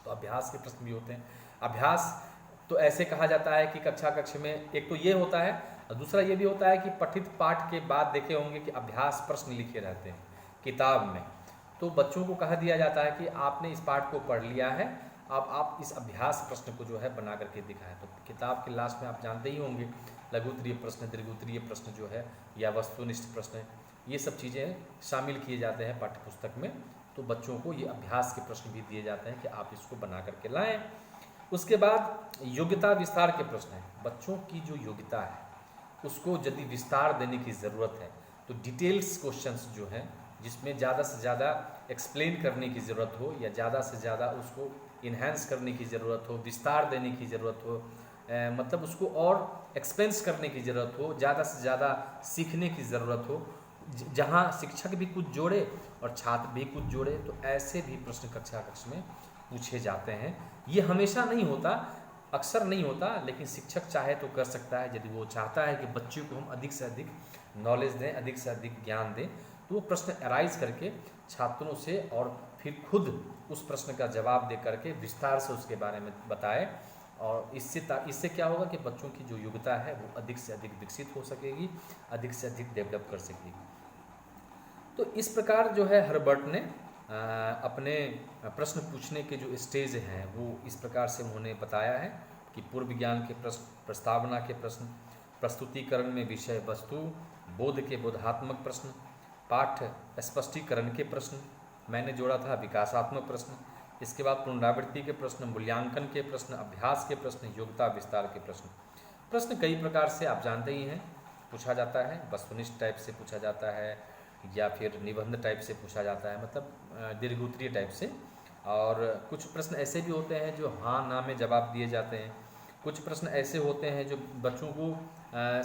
तो अभ्यास के प्रश्न भी होते हैं। अभ्यास तो ऐसे कहा जाता है कि कक्षा कक्ष में एक तो ये होता है, और दूसरा ये भी होता है कि पठित पाठ के बाद देखे होंगे कि अभ्यास प्रश्न लिखे रहते हैं किताब में। तो बच्चों को कहा दिया जाता है कि आपने इस पाठ को पढ़ लिया है, अब आप इस अभ्यास प्रश्न को जो है बना करके दिखाएं। तो किताब के लास्ट में आप जानते ही होंगे लघुत्तरीय प्रश्न, दीर्घोत्तरीय प्रश्न जो है, या वस्तुनिष्ठ प्रश्न, ये सब चीज़ें शामिल किए जाते हैं पाठ्य पुस्तक में। तो बच्चों को ये अभ्यास के प्रश्न भी दिए जाते हैं कि आप इसको बना करके लाएं। उसके बाद योग्यता विस्तार के प्रश्न हैं। बच्चों की जो योग्यता है उसको यदि विस्तार देने की ज़रूरत है, तो डिटेल्स क्वेश्चंस जो हैं, जिसमें ज़्यादा से ज़्यादा एक्सप्लेन करने की ज़रूरत हो, या ज़्यादा से ज़्यादा उसको इन्हेंस करने की ज़रूरत हो, विस्तार देने की ज़रूरत हो, मतलब उसको और एक्सपेंस करने की ज़रूरत हो, ज़्यादा से ज़्यादा सीखने की ज़रूरत हो, जहाँ शिक्षक भी कुछ जोड़े और छात्र भी कुछ जोड़े, तो ऐसे भी प्रश्न कक्षा कक्ष में पूछे जाते हैं। ये हमेशा नहीं होता, अक्सर नहीं होता, लेकिन शिक्षक चाहे तो कर सकता है। यदि वो चाहता है कि बच्चों को हम अधिक से अधिक नॉलेज दें, अधिक से अधिक ज्ञान दें, तो वो प्रश्न अराइज करके छात्रों से और फिर खुद उस प्रश्न का जवाब दे करके विस्तार से उसके बारे में बताए, और इससे क्या होगा कि बच्चों की जो योग्यता है वो अधिक से अधिक विकसित हो सकेगी, अधिक से अधिक डेवलप कर सकेगी। तो इस प्रकार जो है हर्बर्ट ने अपने प्रश्न पूछने के जो स्टेज हैं वो इस प्रकार से उन्होंने बताया है कि पूर्व विज्ञान के प्रश्न, प्रस्तावना के प्रश्न, प्रस्तुतिकरण में विषय वस्तु, बोध के बोधात्मक प्रश्न, पाठ स्पष्टीकरण के प्रश्न, मैंने जोड़ा था विकासात्मक प्रश्न, इसके बाद पुनरावृत्ति के प्रश्न, मूल्यांकन के प्रश्न, अभ्यास के प्रश्न, योग्यता विस्तार के प्रश्न। प्रश्न कई प्रकार से आप जानते ही हैं पूछा जाता है। वस्तुनिष्ठ टाइप से पूछा जाता है, या फिर निबंध टाइप से पूछा जाता है, मतलब दीर्घोत्तरीय टाइप से। और कुछ प्रश्न ऐसे भी होते हैं जो हाँ ना में जवाब दिए जाते हैं। कुछ प्रश्न ऐसे होते हैं जो बच्चों को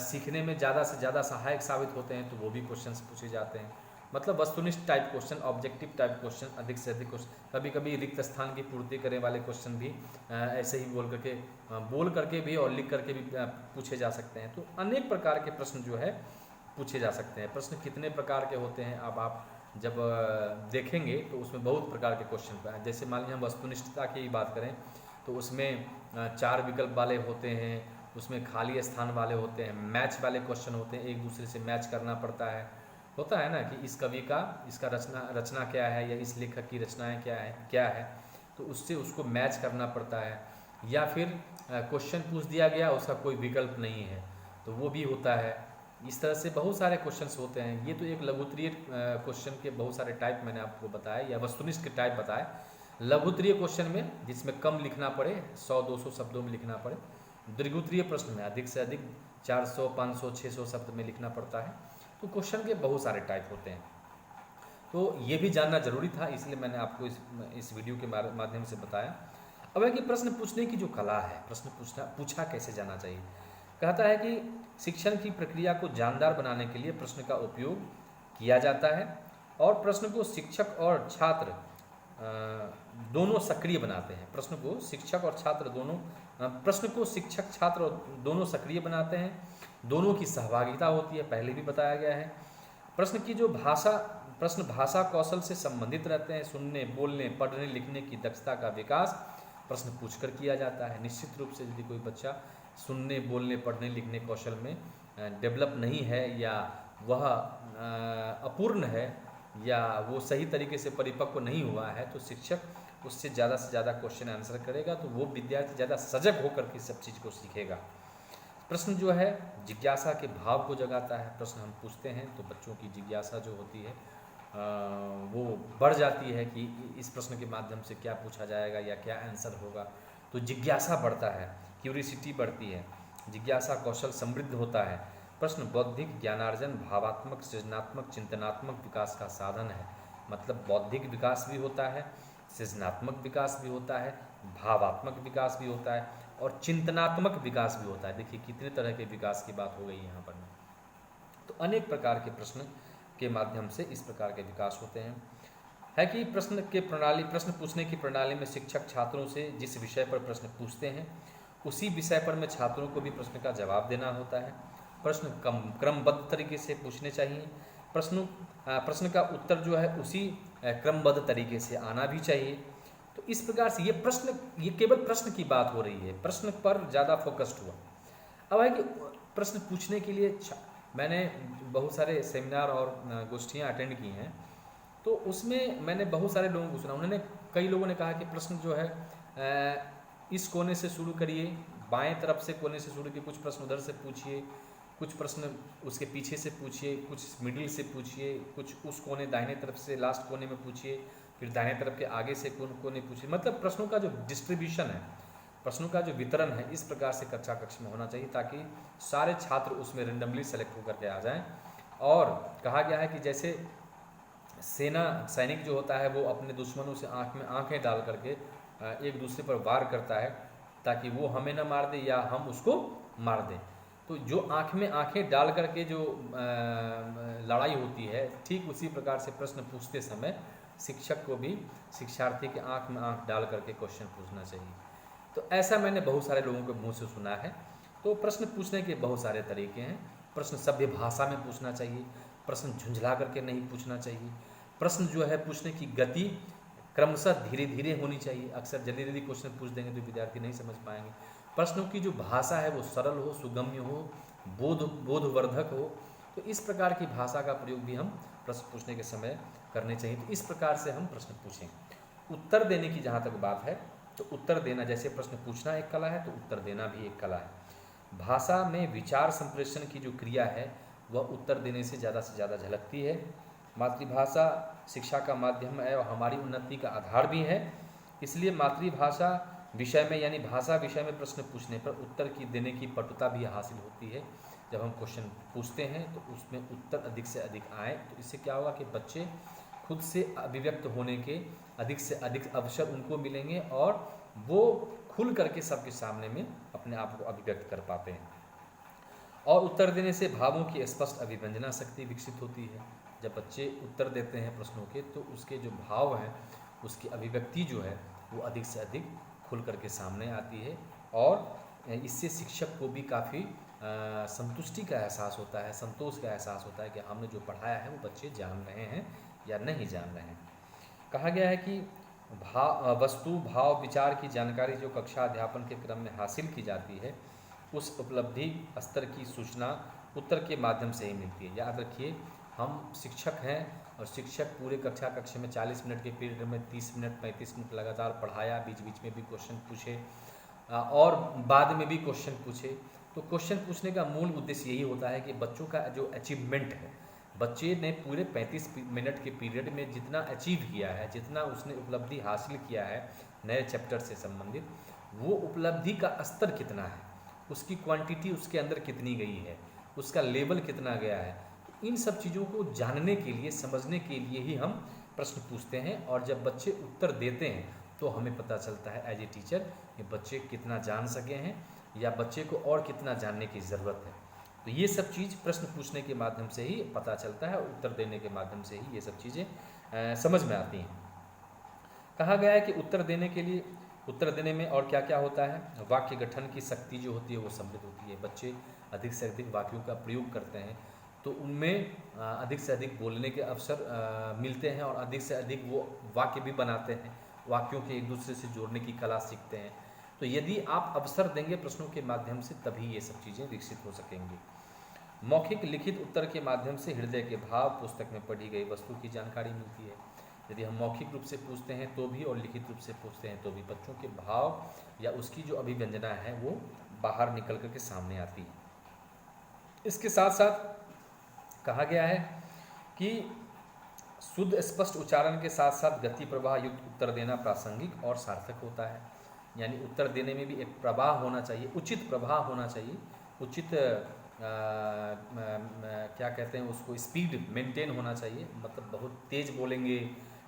सीखने में ज़्यादा से ज़्यादा सहायक साबित होते हैं, तो वो भी क्वेश्चंस पूछे जाते हैं। मतलब वस्तुनिष्ठ type question, objective type question, अधिक से अधिक क्वेश्चन, कभी कभी रिक्त स्थान की पूर्ति करने वाले क्वेश्चन भी ऐसे ही बोल करके भी और लिख करके भी पूछे जा सकते हैं। तो अनेक प्रकार के प्रश्न जो है पूछे जा सकते हैं। प्रश्न कितने प्रकार के होते हैं अब आप जब देखेंगे तो उसमें बहुत प्रकार के क्वेश्चन, जैसे मान लीजिए हम वस्तुनिष्ठता की बात करें तो उसमें 4 विकल्प वाले होते हैं, उसमें खाली स्थान वाले होते हैं, मैच वाले क्वेश्चन होते हैं, एक दूसरे से मैच करना पड़ता है। होता है ना कि इस कवि का इसका रचना क्या है, या इस लेखक की रचनाएं क्या है, तो उससे उसको मैच करना पड़ता है। या फिर क्वेश्चन पूछ दिया गया, उसका कोई विकल्प नहीं है, तो वो भी होता है। इस तरह से बहुत सारे क्वेश्चंस होते हैं। ये तो एक लघुत्तरीय क्वेश्चन के बहुत सारे टाइप मैंने आपको बताया, या वस्तुनिष्ठ के टाइप बताए। लघुत्तरीय क्वेश्चन में जिसमें कम लिखना पड़े, 100-200 शब्दों में लिखना पड़े। दीर्घोत्तरीय प्रश्न में अधिक से अधिक 400, 500, 600 शब्द में लिखना पड़ता है। तो क्वेश्चन के बहुत सारे टाइप होते हैं, तो ये भी जानना जरूरी था, इसलिए मैंने आपको इस वीडियो के माध्यम से बताया। अब है कि प्रश्न पूछने की जो कला है, प्रश्न पूछा कैसे जाना चाहिए। कहता है कि शिक्षण की प्रक्रिया को जानदार बनाने के लिए प्रश्न का उपयोग किया जाता है, और प्रश्न को शिक्षक और छात्र दोनों सक्रिय बनाते हैं। प्रश्न को शिक्षक छात्र दोनों सक्रिय बनाते हैं, दोनों की सहभागिता होती है, पहले भी बताया गया है। प्रश्न भाषा कौशल से संबंधित रहते हैं। सुनने, बोलने, पढ़ने, लिखने की दक्षता का विकास प्रश्न पूछकर किया जाता है। निश्चित रूप से यदि कोई बच्चा सुनने, बोलने, पढ़ने, लिखने कौशल में डेवलप नहीं है, या वह अपूर्ण है, या वो सही तरीके से परिपक्व नहीं हुआ है, तो शिक्षक उससे ज़्यादा से ज़्यादा क्वेश्चन आंसर करेगा, तो वो विद्यार्थी ज़्यादा सजग होकर के सब चीज़ को सीखेगा। प्रश्न जो है जिज्ञासा के भाव को जगाता है। प्रश्न हम पूछते हैं तो बच्चों की जिज्ञासा जो होती है वो बढ़ जाती है कि इस प्रश्न के माध्यम से क्या पूछा जाएगा या क्या आंसर होगा। तो जिज्ञासा बढ़ता है, क्यूरियोसिटी बढ़ती है, जिज्ञासा कौशल समृद्ध होता है। प्रश्न बौद्धिक ज्ञानार्जन, भावात्मक, सृजनात्मक, चिंतनात्मक विकास का साधन है। मतलब बौद्धिक विकास भी होता है, सृजनात्मक विकास भी होता है, भावात्मक विकास भी होता है और चिंतनात्मक विकास भी होता है। देखिए कितने तरह के विकास की बात हो गई यहाँ पर। तो अनेक प्रकार के प्रश्न के माध्यम से इस प्रकार के विकास होते हैं। है कि प्रश्न पूछने की प्रणाली में शिक्षक छात्रों से जिस विषय पर प्रश्न पूछते हैं उसी विषय पर में छात्रों को भी प्रश्न का जवाब देना होता है। प्रश्न क्रमबद्ध तरीके से पूछने चाहिए। प्रश्न का उत्तर जो है उसी क्रमबद्ध तरीके से आना भी चाहिए। तो इस प्रकार से ये केवल प्रश्न की बात हो रही है, प्रश्न पर ज़्यादा फोकस्ड हुआ। अब है कि प्रश्न पूछने के लिए मैंने बहुत सारे सेमिनार और गोष्ठियाँ अटेंड की हैं, तो उसमें मैंने बहुत सारे लोगों को सुना। कई लोगों ने कहा कि प्रश्न जो है इस कोने से शुरू करिए, बाएं तरफ से कोने से शुरू करिए, कुछ प्रश्न उधर से पूछिए, कुछ प्रश्न उसके पीछे से पूछिए, कुछ मिडिल से पूछिए, कुछ उस कोने दाहिने तरफ से लास्ट कोने में पूछिए, फिर दाहिने तरफ के आगे से कोने पूछिए। मतलब प्रश्नों का जो डिस्ट्रीब्यूशन है, प्रश्नों का जो वितरण है, इस प्रकार से कक्षा कक्ष में होना चाहिए ताकि सारे छात्र उसमें रेंडमली सेलेक्ट होकर के आ जाएं। और कहा गया है कि जैसे सैनिक जो होता है वो अपने दुश्मनों से आँख में आँखें डाल करके एक दूसरे पर वार करता है ताकि वो हमें न मार दे या हम उसको मार दें। तो जो आँख में आँखें डाल करके जो लड़ाई होती है, ठीक उसी प्रकार से प्रश्न पूछते समय शिक्षक को भी शिक्षार्थी के आँख में आँख डाल करके क्वेश्चन पूछना चाहिए। तो ऐसा मैंने बहुत सारे लोगों के मुँह से सुना है। तो प्रश्न पूछने के बहुत सारे तरीके हैं। प्रश्न सभ्य भाषा में पूछना चाहिए, प्रश्न झुंझला करके नहीं पूछना चाहिए, प्रश्न जो है पूछने की गति क्रमशः धीरे धीरे होनी चाहिए। अक्सर जल्दी जल्दी क्वेश्चन पूछ देंगे तो विद्यार्थी नहीं समझ पाएंगे। प्रश्नों की जो भाषा है वो सरल हो, सुगम्य हो, बोधवर्धक हो। तो इस प्रकार की भाषा का प्रयोग भी हम प्रश्न पूछने के समय करने चाहिए। तो इस प्रकार से हम प्रश्न पूछें। उत्तर देने की जहाँ तक बात है तो उत्तर देना, जैसे प्रश्न पूछना एक कला है तो उत्तर देना भी एक कला है। भाषा में विचार संप्रेषण की जो क्रिया है वह उत्तर देने से ज़्यादा झलकती है। मातृभाषा शिक्षा का माध्यम है और हमारी उन्नति का आधार भी है। इसलिए मातृभाषा विषय में यानी भाषा विषय में प्रश्न पूछने पर उत्तर की देने की पटुता भी हासिल होती है। जब हम क्वेश्चन पूछते हैं तो उसमें उत्तर अधिक से अधिक आए तो इससे क्या होगा कि बच्चे खुद से अभिव्यक्त होने के अधिक से अधिक अवसर उनको मिलेंगे और वो खुल करके सबके सामने में अपने आप को अभिव्यक्त कर पाते हैं। और उत्तर देने से भावों की स्पष्ट अभिव्यंजना शक्ति विकसित होती है। जब बच्चे उत्तर देते हैं प्रश्नों के तो उसके जो भाव हैं उसकी अभिव्यक्ति जो है वो अधिक से अधिक खुल करके सामने आती है और इससे शिक्षक को भी काफ़ी संतुष्टि का एहसास होता है, संतोष का एहसास होता है कि हमने जो पढ़ाया है वो बच्चे जान रहे हैं या नहीं जान रहे हैं। कहा गया है कि वस्तु भाव विचार की जानकारी जो कक्षा अध्यापन के क्रम में हासिल की जाती है उस उपलब्धि स्तर की सूचना उत्तर के माध्यम से ही मिलती है। याद रखिए हम शिक्षक हैं और शिक्षक पूरे कक्षा कक्ष में 40 मिनट के पीरियड में 30 मिनट 35 मिनट लगातार पढ़ाया, बीच बीच में भी क्वेश्चन पूछे और बाद में भी क्वेश्चन पूछे। तो क्वेश्चन पूछने का मूल उद्देश्य यही होता है कि बच्चों का जो अचीवमेंट है, बच्चे ने पूरे 35 मिनट के पीरियड में जितना अचीव किया है, जितना उसने उपलब्धि हासिल किया है नए चैप्टर से संबंधित, वो उपलब्धि का स्तर कितना है, उसकी क्वांटिटी उसके अंदर कितनी गई है, उसका लेवल कितना गया है। इन सब चीज़ों को जानने के लिए, समझने के लिए ही हम प्रश्न पूछते हैं। और जब बच्चे उत्तर देते हैं तो हमें पता चलता है एज ए टीचर कि बच्चे कितना जान सके हैं या बच्चे को और कितना जानने की ज़रूरत है। तो ये सब चीज़ प्रश्न पूछने के माध्यम से ही पता चलता है और उत्तर देने के माध्यम से ही ये सब चीज़ें समझ में आती हैं। कहा गया है कि उत्तर देने में और क्या क्या होता है, वाक्य गठन की शक्ति जो होती है वो समृद्ध होती है। बच्चे अधिक से अधिक वाक्यों का प्रयोग करते हैं तो उनमें अधिक से अधिक बोलने के अवसर मिलते हैं और अधिक से अधिक वो वाक्य भी बनाते हैं, वाक्यों के एक दूसरे से जोड़ने की कला सीखते हैं। तो यदि आप अवसर देंगे प्रश्नों के माध्यम से तभी ये सब चीज़ें विकसित हो सकेंगी। मौखिक लिखित उत्तर के माध्यम से हृदय के भाव, पुस्तक में पढ़ी गई वस्तु की जानकारी मिलती है। यदि हम मौखिक रूप से पूछते हैं तो भी और लिखित रूप से पूछते हैं तो भी बच्चों के भाव या उसकी जो अभिव्यंजना है वो बाहर निकल कर के सामने आती है। इसके साथ साथ कहा गया है कि शुद्ध स्पष्ट उच्चारण के साथ साथ गति प्रवाह युक्त उत्तर देना प्रासंगिक और सार्थक होता है। यानी उत्तर देने में भी एक प्रवाह होना चाहिए, उचित प्रवाह होना चाहिए, उचित क्या कहते हैं उसको, स्पीड मेंटेन होना चाहिए। मतलब बहुत तेज़ बोलेंगे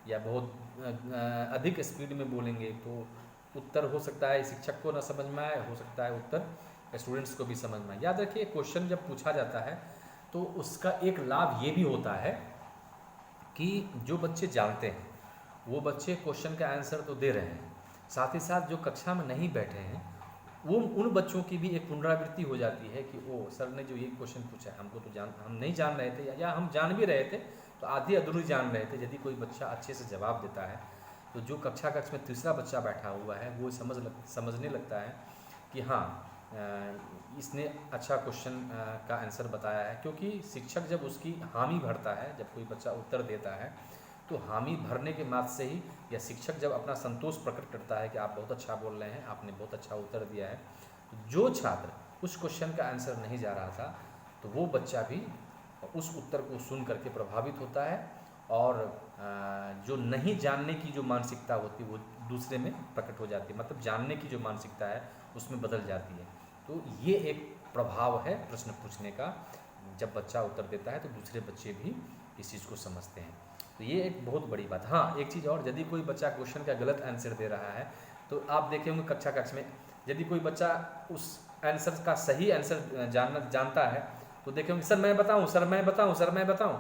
या बहुत अधिक स्पीड में बोलेंगे तो उत्तर हो सकता है शिक्षक को ना समझ में आए, हो सकता है उत्तर स्टूडेंट्स को भी समझ में आए। याद रखिए, क्वेश्चन जब पूछा जाता है तो उसका एक लाभ ये भी होता है कि जो बच्चे जानते हैं वो बच्चे क्वेश्चन का आंसर तो दे रहे हैं, साथ ही साथ जो कक्षा में नहीं बैठे हैं वो उन बच्चों की भी एक पुनरावृत्ति हो जाती है कि ओ सर ने जो ये क्वेश्चन पूछा है हमको तो हम नहीं जान रहे थे, या हम जान भी रहे थे तो आधी अधूरी जान रहे थे। यदि कोई बच्चा अच्छे से जवाब देता है तो जो कक्ष में तीसरा बच्चा बैठा हुआ है वो समझने लगता है कि हाँ इसने अच्छा क्वेश्चन का आंसर बताया है। क्योंकि शिक्षक जब उसकी हामी भरता है, जब कोई बच्चा उत्तर देता है तो हामी भरने के मात्र से ही, या शिक्षक जब अपना संतोष प्रकट करता है कि आप बहुत अच्छा बोल रहे हैं, आपने बहुत अच्छा उत्तर दिया है, तो जो छात्र उस क्वेश्चन का आंसर नहीं जा रहा था तो वो बच्चा भी उस उत्तर को सुन करके प्रभावित होता है और जो नहीं जानने की जो मानसिकता होती है वो दूसरे में प्रकट हो जाती है। मतलब जानने की जो मानसिकता है उसमें बदल जाती है। तो ये एक प्रभाव है प्रश्न पूछने का। जब बच्चा उत्तर देता है तो दूसरे बच्चे भी इस चीज़ को समझते हैं। तो ये एक बहुत बड़ी बात। हाँ, एक चीज़ और, यदि कोई बच्चा क्वेश्चन का गलत आंसर दे रहा है तो आप देखे होंगे कक्ष में यदि कोई बच्चा उस आंसर का सही आंसर जानता है तो देखे होंगे सर मैं बताऊं, सर मैं बताऊं, सर मैं बताऊं।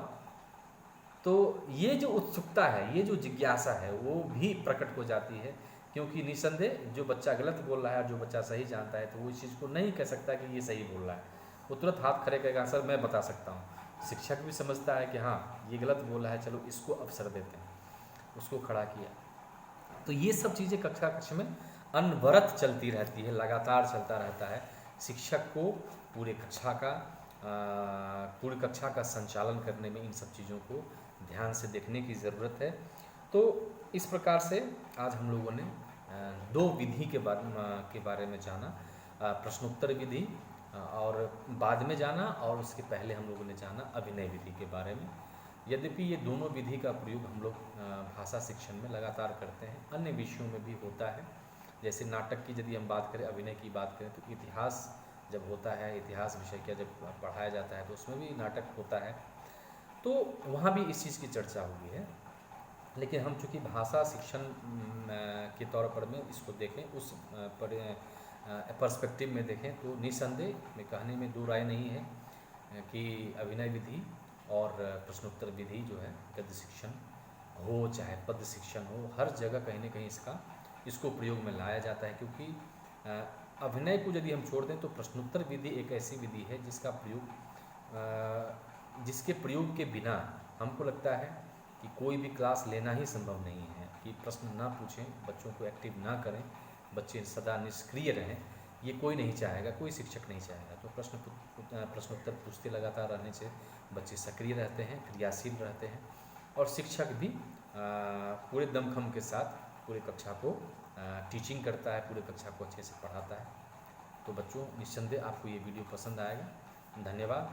तो ये जो उत्सुकता है, ये जो जिज्ञासा है वो भी प्रकट हो जाती है। क्योंकि निसंदेह जो बच्चा गलत बोल रहा है और जो बच्चा सही जानता है तो वो इस चीज़ को नहीं कह सकता कि ये सही बोल रहा है, वो तुरंत हाथ खड़े करेगा सर मैं बता सकता हूँ। शिक्षक भी समझता है कि हाँ ये गलत बोल रहा है, चलो इसको अवसर देते हैं, उसको खड़ा किया। तो ये सब चीज़ें कक्ष में अनवरत चलती रहती है, लगातार चलता रहता है। शिक्षक को पूरे कक्षा का संचालन करने में इन सब चीज़ों को ध्यान से देखने की ज़रूरत है। तो इस प्रकार से आज हम लोगों ने दो विधि के बारे में जाना, प्रश्नोत्तर विधि और बाद में जाना, और उसके पहले हम लोगों ने जाना अभिनय विधि के बारे में। यद्यपि ये दोनों विधि का प्रयोग हम लोग भाषा शिक्षण में लगातार करते हैं, अन्य विषयों में भी होता है। जैसे नाटक की यदि हम बात करें, अभिनय की बात करें तो इतिहास जब होता है, इतिहास विषय का जब पढ़ाया जाता है तो उसमें भी नाटक होता है, तो वहाँ भी इस चीज़ की चर्चा हुई है। लेकिन हम चूँकि भाषा शिक्षण के तौर पर में इसको देखें, उस पर्सपेक्टिव में देखें तो निसंदेह में कहने में दो राय नहीं है कि अभिनय विधि और प्रश्नोत्तर विधि जो है, गद्य शिक्षण हो चाहे पद्य शिक्षण हो, हर जगह कहीं ना कहीं इसको प्रयोग में लाया जाता है। क्योंकि अभिनय को यदि हम छोड़ दें तो प्रश्नोत्तर विधि एक ऐसी विधि है जिसके प्रयोग के बिना हमको लगता है कि कोई भी क्लास लेना ही संभव नहीं है। कि प्रश्न ना पूछें, बच्चों को एक्टिव ना करें, बच्चे सदा निष्क्रिय रहें, ये कोई नहीं चाहेगा, कोई शिक्षक नहीं चाहेगा। तो प्रश्नोत्तर पूछते लगातार रहने से बच्चे सक्रिय रहते हैं, क्रियाशील रहते हैं, और शिक्षक भी पूरे दमखम के साथ पूरे कक्षा को टीचिंग करता है, पूरे कक्षा को अच्छे से पढ़ाता है। तो बच्चों, निस्संदेह आपको ये वीडियो पसंद आएगा। धन्यवाद।